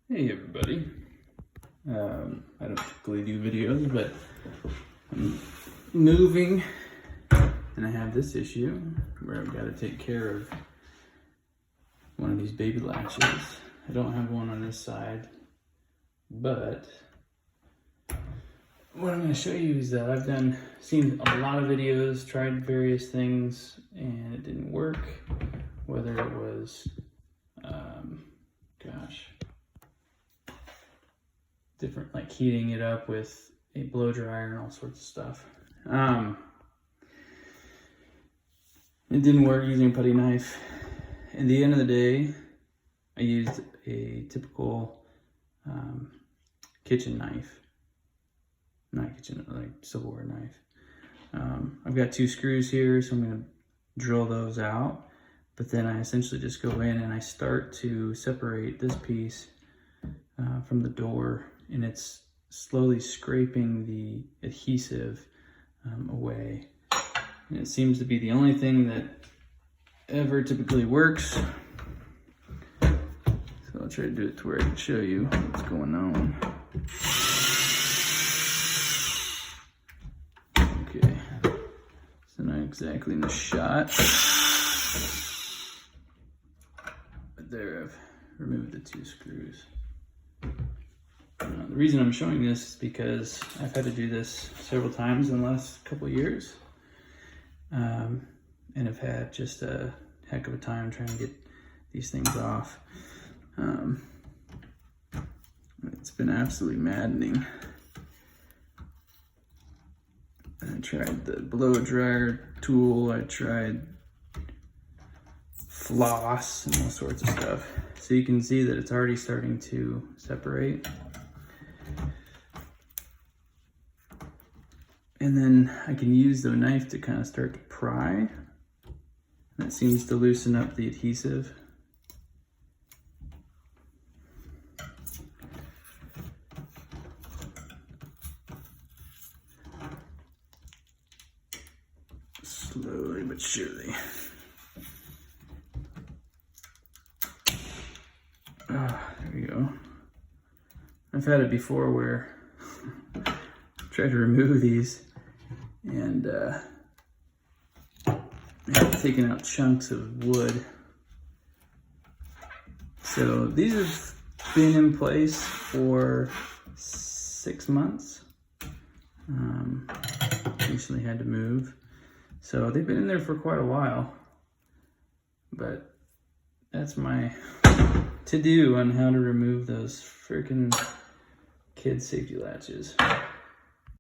Hey everybody. I don't typically do videos, but I'm moving and I have this issue where I've got to take care of one of these baby latches. I don't have one on this side, but what I'm going to show you is that I've seen a lot of videos, tried various things, and it didn't work. Whether it was, different, like heating it up with a blow dryer and all sorts of stuff. It didn't work using a putty knife. At the end of the day, I used a typical kitchen knife. Not kitchen, like silverware knife. I've got 2 screws here, so I'm going to drill those out. But then I essentially just go in and I start to separate this piece from the door, and it's slowly scraping the adhesive away. And it seems to be the only thing that ever typically works. So I'll try to do it to where I can show you what's going on. Okay, so not exactly in the shot, but there I've removed the 2 screws. The reason I'm showing this is because I've had to do this several times in the last couple of years, and I've had just a heck of a time trying to get these things off. It's been absolutely maddening. I tried the blow dryer tool, I tried floss and all sorts of stuff. So you can see that it's already starting to separate. And then I can use the knife to kind of start to pry. That seems to loosen up the adhesive. Slowly but surely. There we go. I've had it before where I tried to remove these and I've taken out chunks of wood. So these have been in place for 6 months. Recently had to move. So they've been in there for quite a while, but that's my to-do on how to remove those freaking kid safety latches.